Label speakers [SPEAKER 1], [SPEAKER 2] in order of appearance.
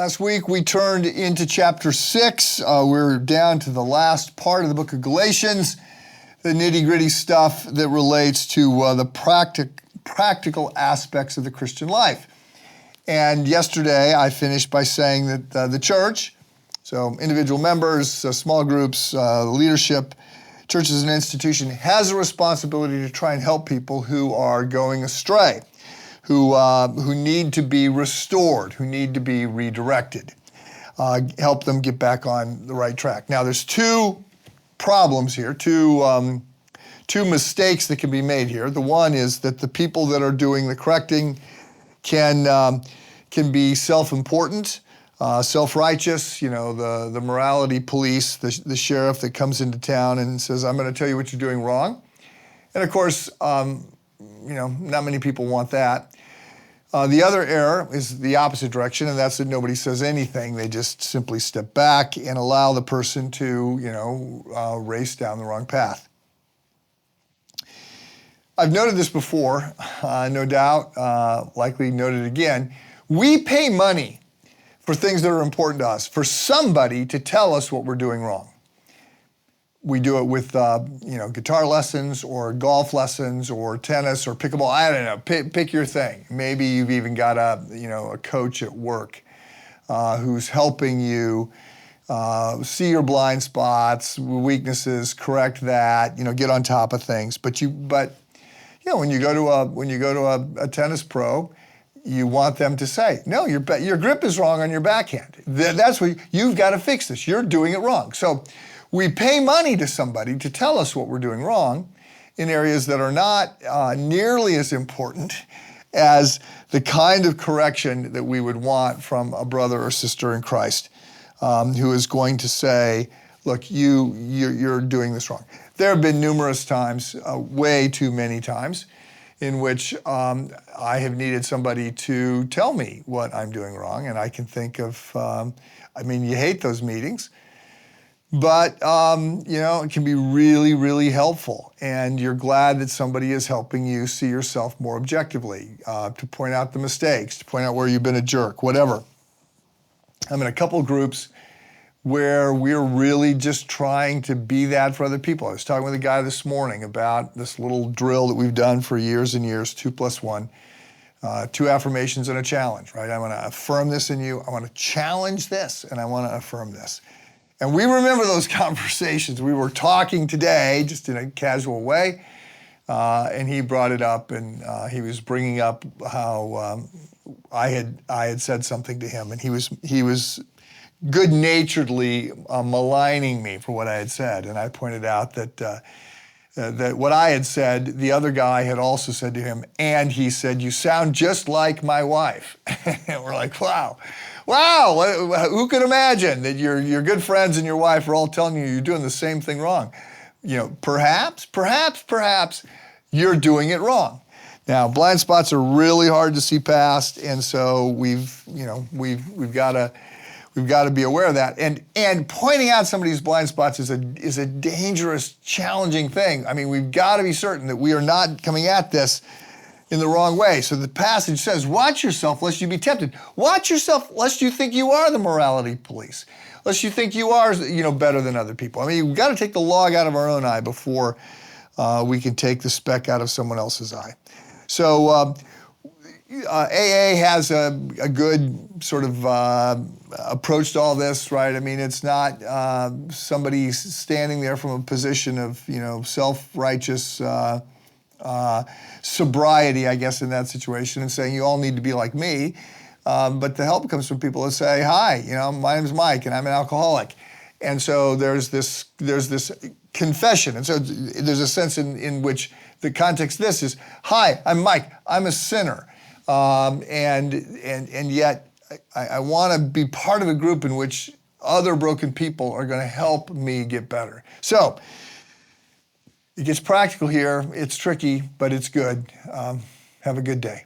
[SPEAKER 1] Last week we turned into chapter 6. We're down to the last part of the book of Galatians, the nitty-gritty stuff that relates to the practical aspects of the Christian life. And yesterday I finished by saying that the church, so individual members, small groups, leadership, church as an institution, has a responsibility to try and help people who are going astray, who need to be restored, who need to be redirected, help them get back on the right track. Now, there's two problems here, two mistakes that can be made here. The one is that the people that are doing the correcting can be self-important, self-righteous, the morality police, the sheriff that comes into town and says, I'm going to tell you what you're doing wrong. And of course, not many people want that. The other error is the opposite direction, and that's that nobody says anything. They just simply step back and allow the person to, race down the wrong path. I've noted this before, no doubt, likely noted again. We pay money for things that are important to us, for somebody to tell us what we're doing wrong. We do it with, guitar lessons or golf lessons or tennis or pickleball. I don't know. Pick your thing. Maybe you've even got a coach at work who's helping you see your blind spots, weaknesses, correct that. Get on top of things. But when you go to a tennis pro, you want them to say, no, your grip is wrong on your backhand. That's what you've got to fix this. You're doing it wrong. So we pay money to somebody to tell us what we're doing wrong in areas that are not nearly as important as the kind of correction that we would want from a brother or sister in Christ who is going to say, look, you're doing this wrong. There have been numerous times, way too many times, in which I have needed somebody to tell me what I'm doing wrong. And I can think of, you hate those meetings. But, it can be really, really helpful. And you're glad that somebody is helping you see yourself more objectively, to point out the mistakes, to point out where you've been a jerk, whatever. I'm in a couple of groups where we're really just trying to be that for other people. I was talking with a guy this morning about this little drill that we've done for years and years, 2+1, 2 affirmations and a challenge, right? I want to affirm this in you. I want to challenge this, and I want to affirm this. And we remember those conversations. We were talking today, just in a casual way, and he brought it up, and he was bringing up how I had said something to him, and he was good-naturedly maligning me for what I had said. And I pointed out that what I had said, the other guy had also said to him, and he said, "You sound just like my wife." And we're like, wow, who could imagine that your good friends and your wife are all telling you you're doing the same thing wrong? Perhaps you're doing it wrong. Now, blind spots are really hard to see past, and so we've got to be aware of that. And pointing out somebody's blind spots is a dangerous, challenging thing. We've got to be certain that we are not coming at this in the wrong way. So the passage says, watch yourself lest you be tempted. Watch yourself lest you think you are the morality police, lest you think you are, better than other people. We've got to take the log out of our own eye before we can take the speck out of someone else's eye. So AA has a good sort of approach to all this, right? It's not somebody standing there from a position of, self-righteous sobriety, I guess, in that situation, and saying you all need to be like me. But the help comes from people that say, hi, my name's Mike and I'm an alcoholic. And so there's this confession. And so there's a sense in which the context of this is, hi, I'm Mike, I'm a sinner. And yet I want to be part of a group in which other broken people are going to help me get better. So it gets practical here. It's tricky, but it's good. Have a good day.